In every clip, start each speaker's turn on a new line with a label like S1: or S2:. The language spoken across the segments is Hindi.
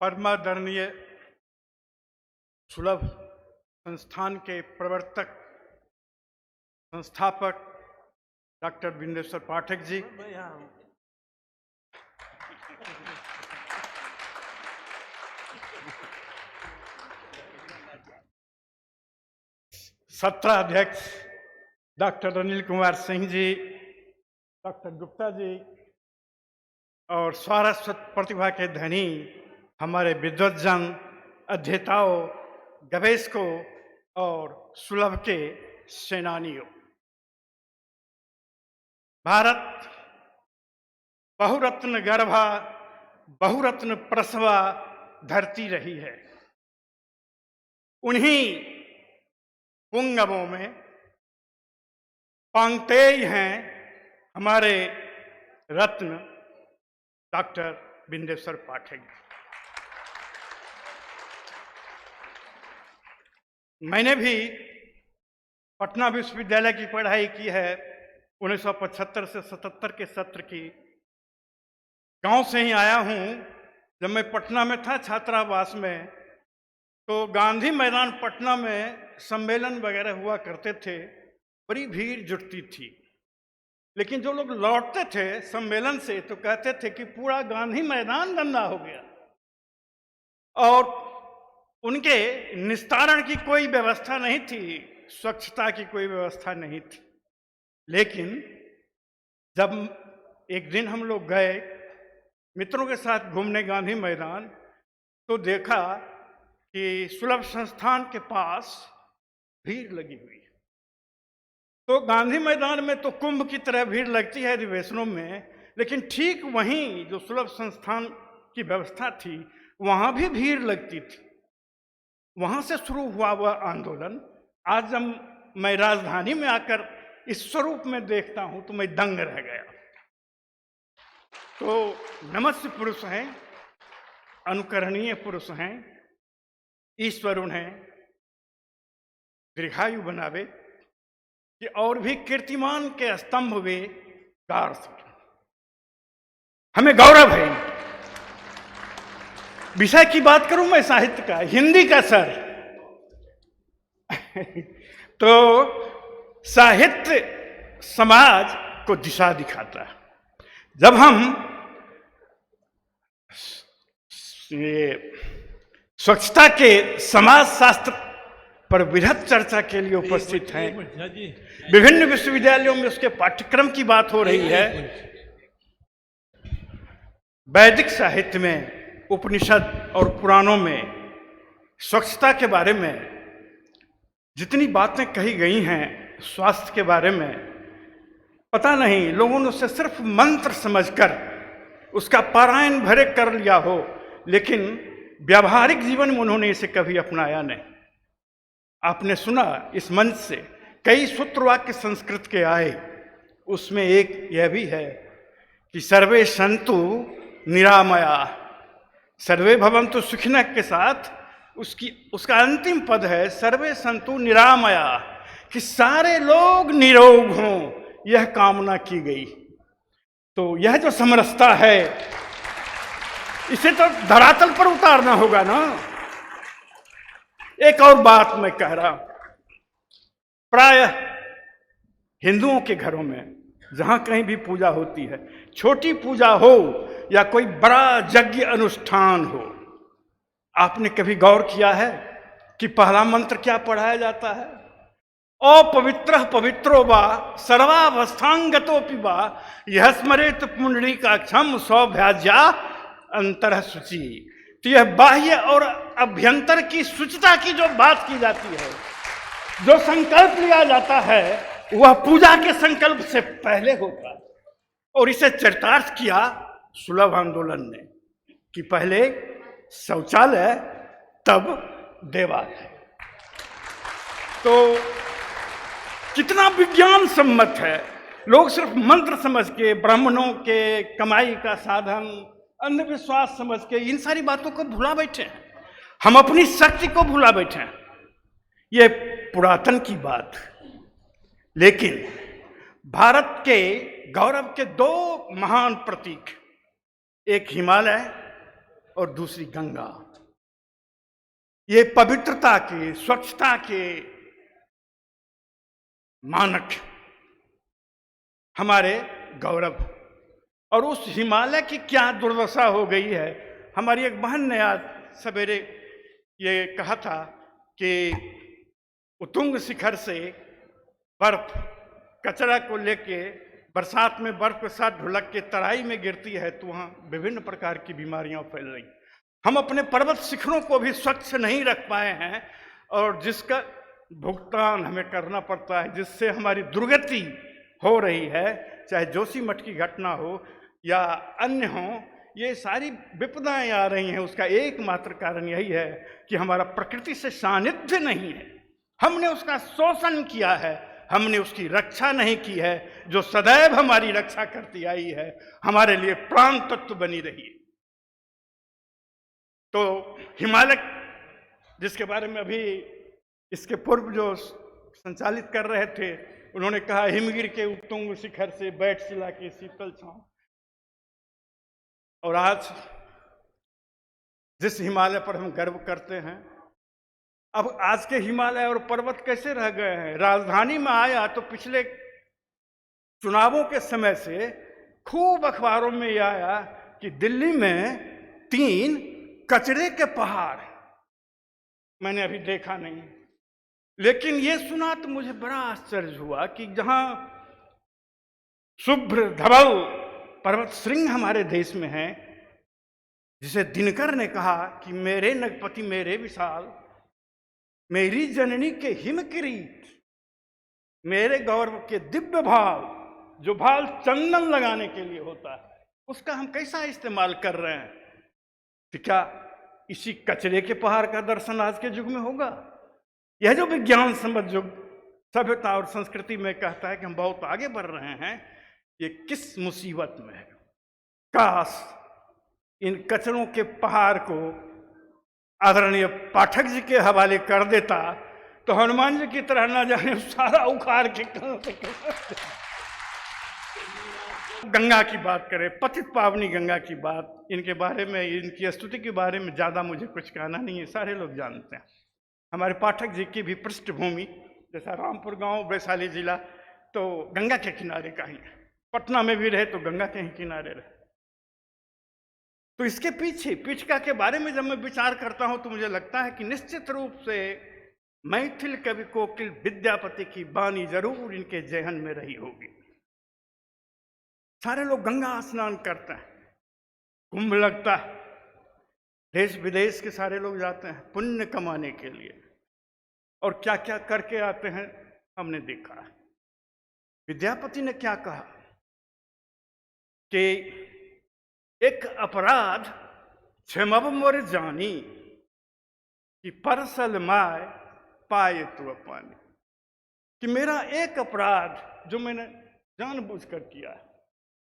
S1: परमादरणीय सुलभ संस्थान के प्रवर्तक संस्थापक डॉक्टर बिंदेश्वर पाठक जी, सत्र अध्यक्ष डॉक्टर अनिल कुमार सिंह जी, डॉक्टर गुप्ता जी और सारस्वत प्रतिभा के धनी हमारे विद्वतजन, अध्येताओं, गवेषकों और सुलभ के सेनानियों। भारत बहुरत्न गर्भा, बहुरत्न प्रसवा धरती रही है। उन्हीं पुंगवों में पांगतेय हैं हमारे रत्न डॉक्टर बिंदेश्वर पाठक। मैंने भी पटना विश्वविद्यालय की पढ़ाई की है 1975 से 77 के सत्र की। गांव से ही आया हूं। जब मैं पटना में था छात्रावास में, तो गांधी मैदान पटना में सम्मेलन वगैरह हुआ करते थे, बड़ी भीड़ जुटती थी। लेकिन जो लोग लौटते थे सम्मेलन से तो कहते थे कि पूरा गांधी मैदान गंदा हो गया और उनके निस्तारण की कोई व्यवस्था नहीं थी, स्वच्छता की कोई व्यवस्था नहीं थी। लेकिन जब एक दिन हम लोग गए मित्रों के साथ घूमने गांधी मैदान, तो देखा कि सुलभ संस्थान के पास भीड़ लगी हुई है। तो गांधी मैदान में तो कुंभ की तरह भीड़ लगती है अधिवेशनों में, लेकिन ठीक वहीं जो सुलभ संस्थान की व्यवस्था थी वहां भी भीड़ लगती थी। वहां से शुरू हुआ वह आंदोलन आज जब मैं राजधानी में आकर इस स्वरूप में देखता हूं तो मैं दंग रह गया। तो नमस्य पुरुष हैं, अनुकरणीय पुरुष हैं, ईश्वर उन्हें दीर्घायु बनावे कि और भी कीर्तिमान के स्तंभ वे गाड़ सकें। हमें गौरव है। विषय की बात करूं मैं साहित्य का, हिंदी का सर। तो साहित्य समाज को दिशा दिखाता है। जब हम ये स्वच्छता के समाज शास्त्र पर वृहद चर्चा के लिए उपस्थित हैं, विभिन्न विश्वविद्यालयों में उसके पाठ्यक्रम की बात हो रही है। वैदिक साहित्य में, उपनिषद और पुराणों में स्वच्छता के बारे में जितनी बातें कही गई हैं, स्वास्थ्य के बारे में, पता नहीं लोगों ने उसे सिर्फ मंत्र समझकर उसका पारायण भरे कर लिया हो, लेकिन व्यावहारिक जीवन में उन्होंने इसे कभी अपनाया नहीं। आपने सुना इस मंच से कई सूत्र वाक्य संस्कृत के आए, उसमें एक यह भी है कि सर्वे सन्तु निरामया, सर्वे भवन्तु सुखिनः के साथ उसका अंतिम पद है सर्वे सन्तु निरामया, कि सारे लोग निरोग हों, यह कामना की गई। तो यह जो समरसता है इसे तो धरातल पर उतारना होगा ना। एक और बात मैं कह रहा हूं, प्रायः हिंदुओं के घरों में जहां कहीं भी पूजा होती है, छोटी पूजा हो या कोई बड़ा यज्ञ अनुष्ठान हो, आपने कभी गौर किया है कि पहला मंत्र क्या पढ़ाया जाता है? अपवित्रः पवित्रो वा सर्वावस्थांगतोऽपि वा यः स्मरेत पुंडरीकाक्षं सौभ्याज्या अंतरः शुचि। तो यह बाह्य और अभ्यंतर की शुचिता की जो बात की जाती है, जो संकल्प लिया जाता है, वह पूजा के संकल्प से पहले होता है। और इसे चरितार्थ किया सुलभ आंदोलन ने कि पहले शौचालय तब देवालय। तो कितना विज्ञान सम्मत है। लोग सिर्फ मंत्र समझ के, ब्राह्मणों के कमाई का साधन, अंधविश्वास समझ के इन सारी बातों को भुला बैठे हैं। हम अपनी शक्ति को भुला बैठे हैं। ये पुरातन की बात। लेकिन भारत के गौरव के दो महान प्रतीक, एक हिमालय और दूसरी गंगा। ये पवित्रता के, स्वच्छता के मानक हमारे गौरव। और उस हिमालय की क्या दुर्दशा हो गई है। हमारी एक बहन ने आज सवेरे ये कहा था कि उत्तुंग शिखर से बर्फ कचरा को लेके बरसात में बर्फ के साथ ढुलक के तराई में गिरती है तो वहाँ विभिन्न प्रकार की बीमारियां फैल रही। हम अपने पर्वत शिखरों को भी स्वच्छ नहीं रख पाए हैं और जिसका भुगतान हमें करना पड़ता है, जिससे हमारी दुर्गति हो रही है, चाहे जोशीमठ की घटना हो या अन्य हो। ये सारी विपदाएं आ रही हैं, उसका एकमात्र कारण यही है कि हमारा प्रकृति से सानिध्य नहीं है। हमने उसका शोषण किया है, हमने उसकी रक्षा नहीं की है, जो सदैव हमारी रक्षा करती आई है, हमारे लिए प्राण तत्व बनी रही है। तो हिमालय, जिसके बारे में अभी इसके पूर्व जो संचालित कर रहे थे, उन्होंने कहा हिमगिर के उत्तुंग शिखर से बैठ शिला की शीतल छांव। और आज जिस हिमालय पर हम गर्व करते हैं, अब आज के हिमालय और पर्वत कैसे रह गए हैं। राजधानी में आया तो पिछले चुनावों के समय से खूब अखबारों में यह आया कि दिल्ली में 3 कचरे के पहाड़। मैंने अभी देखा नहीं, लेकिन ये सुना तो मुझे बड़ा आश्चर्य हुआ कि जहां शुभ्र धवल पर्वत श्रृंग हमारे देश में है, जिसे दिनकर ने कहा कि मेरे नगपति मेरे विशाल, मेरी जननी के हिम किरीट, मेरे गौरव के दिव्य भाव, जो भाव चंदन लगाने के लिए होता है, उसका हम कैसा इस्तेमाल कर रहे हैं। तो क्या इसी कचरे के पहाड़ का दर्शन आज के युग में होगा। यह जो विज्ञान सम्मत युग सभ्यता और संस्कृति में कहता है कि हम बहुत आगे बढ़ रहे हैं, ये किस मुसीबत में है। काश इन कचरों के पहाड़ को आदरणीय पाठक जी के हवाले कर देता तो हनुमान जी की तरह ना जाने सारा उखाड़ के गंगा की बात करें, पतित पावनी गंगा की बात, इनके बारे में, इनकी स्तुति के बारे में ज़्यादा मुझे कुछ कहना नहीं है, सारे लोग जानते हैं। हमारे पाठक जी की भी पृष्ठभूमि, जैसा रामपुर गांव वैशाली जिला, तो गंगा के किनारे का ही है। पटना में भी रहे तो गंगा के ही किनारे रहे। तो इसके पीछे पीठिका के बारे में जब मैं विचार करता हूं तो मुझे लगता है कि निश्चित रूप से मैथिल कवि कोकिल विद्यापति की बानी जरूर इनके जेहन में रही होगी। सारे लोग गंगा स्नान करते हैं, कुंभ लगता है, देश विदेश के सारे लोग जाते हैं पुण्य कमाने के लिए, और क्या क्या करके आते हैं हमने देखा है। विद्यापति ने क्या कहा कि एक अपराध क्षमब मोर जानी कि परसल माय पाए तू पानी, कि मेरा एक अपराध जो मैंने जानबूझकर किया है,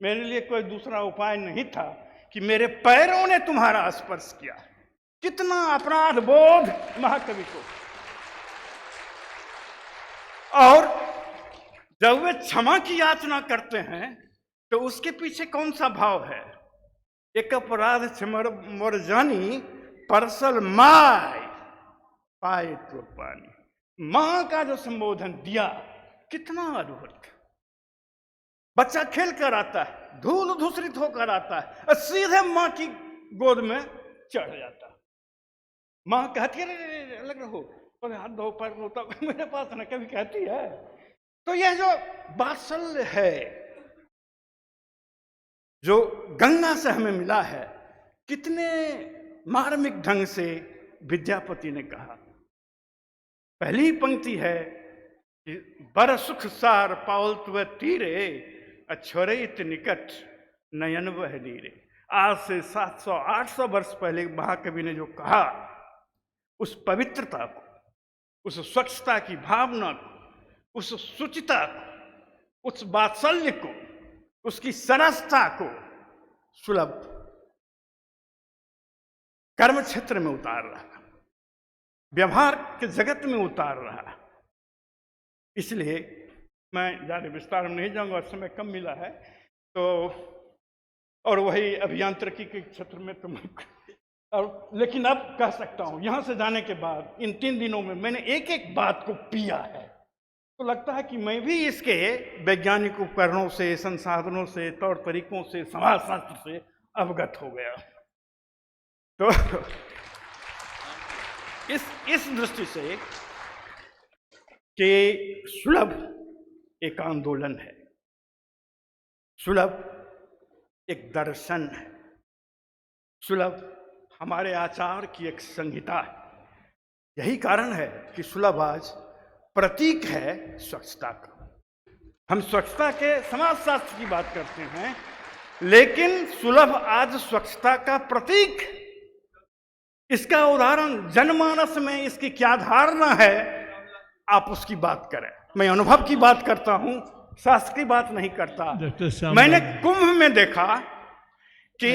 S1: मेरे लिए कोई दूसरा उपाय नहीं था कि मेरे पैरों ने तुम्हारा स्पर्श किया। कितना अपराध बोध महाकवि को। और जब वे क्षमा की याचना करते हैं तो उसके पीछे कौन सा भाव है। एक अपराध क्षमर मोर जानी परसल माय पाए तो पानी। मां का जो संबोधन दिया कितना अद्भुत। बच्चा खेल कर आता है, धूल धूसरित होकर आता है और सीधे मां की गोद में चढ़ जाता है। मां कहती है अलग रहो, तो हाथ धो पैर धोता मेरे पास ना, कभी कहती है। तो यह जो वात्सल्य है जो गंगा से हमें मिला है, कितने मार्मिक ढंग से विद्यापति ने कहा। पहली पंक्ति है कि बर सुख सार पावल तुवे तीरे अछोरित निकट नयन वह नीरे। आज से 700-800 वर्ष पहले महाकवि ने जो कहा, उस पवित्रता को, उस स्वच्छता की भावना को, उस शुचिता को, उस वात्सल्य को, उसकी सरसता को सुलभ कर्म क्षेत्र में उतार रहा, व्यवहार के जगत में उतार रहा। इसलिए मैं ज़्यादा विस्तार में नहीं जाऊंगा, समय कम मिला है तो। और वही अभियांत्रिकी के क्षेत्र में तो मैं और लेकिन अब कह सकता हूं, यहां से जाने के बाद इन 3 दिनों में मैंने एक एक बात को पिया है, तो लगता है कि मैं भी इसके वैज्ञानिक उपकरणों से, संसाधनों से, तौर तरीकों से, समाजशास्त्र से अवगत हो गया। तो इस दृष्टि से कि सुलभ एक आंदोलन है, सुलभ एक दर्शन है, सुलभ हमारे आचार की एक संहिता है। यही कारण है कि सुलभ आज प्रतीक है स्वच्छता का। हम स्वच्छता के समाजशास्त्र की बात करते हैं, लेकिन सुलभ आज स्वच्छता का प्रतीक। इसका उदाहरण जनमानस में इसकी क्या धारणा है, आप उसकी बात करें। मैं अनुभव की बात करता हूं, शास्त्र की बात नहीं करता। मैंने कुंभ में देखा कि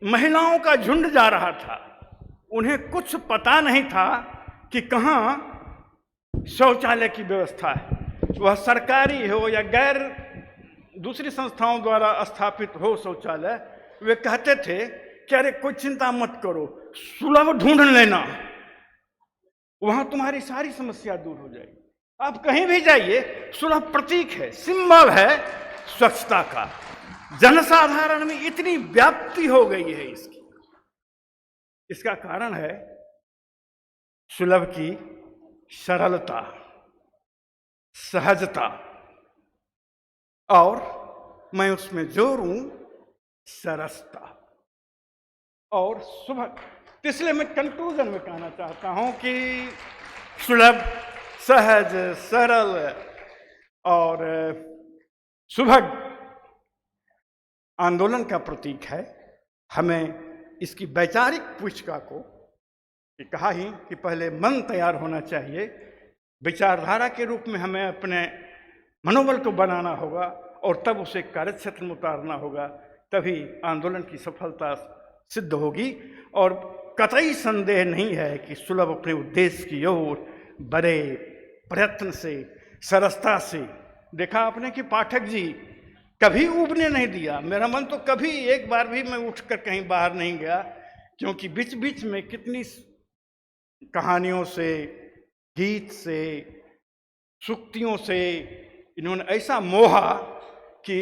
S1: महिलाओं का झुंड जा रहा था, उन्हें कुछ पता नहीं था कि कहाँ शौचालय की व्यवस्था है, वह सरकारी हो या गैर दूसरी संस्थाओं द्वारा स्थापित हो शौचालय। वे कहते थे कि अरे कोई चिंता मत करो, सुलभ ढूंढ लेना, वहां तुम्हारी सारी समस्या दूर हो जाएगी। आप कहीं भी जाइए, सुलभ प्रतीक है, सिंबल है स्वच्छता का। जनसाधारण में इतनी व्याप्ति हो गई है इसकी, इसका कारण है सुलभ की सरलता, सहजता, और मैं उसमें जोड़ूं सरसता और सुलभ। इसलिए मैं कंक्लूजन में कहना चाहता हूं कि सुलभ, सहज, सरल और सुभग आंदोलन का प्रतीक है। हमें इसकी वैचारिक पुष्टिका को कहा ही कि पहले मन तैयार होना चाहिए, विचारधारा के रूप में हमें अपने मनोबल को बनाना होगा और तब उसे कार्यक्षेत्र में उतारना होगा, तभी आंदोलन की सफलता सिद्ध होगी। और कतई संदेह नहीं है कि सुलभ अपने उद्देश्य की ओर बड़े प्रयत्न से, सरसता से, देखा आपने कि पाठक जी कभी ऊबने नहीं दिया। मेरा मन तो कभी एक बार भी मैं उठकर कहीं बाहर नहीं गया, क्योंकि बीच बीच में कितनी कहानियों से, गीत से, सूक्तियों से इन्होंने ऐसा मोहा कि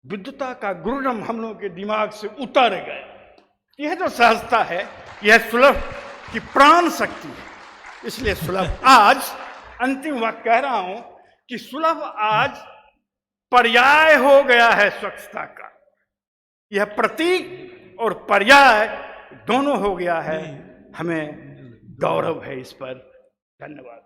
S1: विद्युता का गुरुरम हम लोगों के दिमाग से उतर गए। यह जो सहजता है, यह सुलभ की प्राण शक्ति है। इसलिए सुलभ आज, अंतिम वाक्य कह रहा हूं कि सुलभ आज पर्याय हो गया है स्वच्छता का। यह प्रतीक और पर्याय दोनों हो गया है। हमें गौरव है इस पर। धन्यवाद।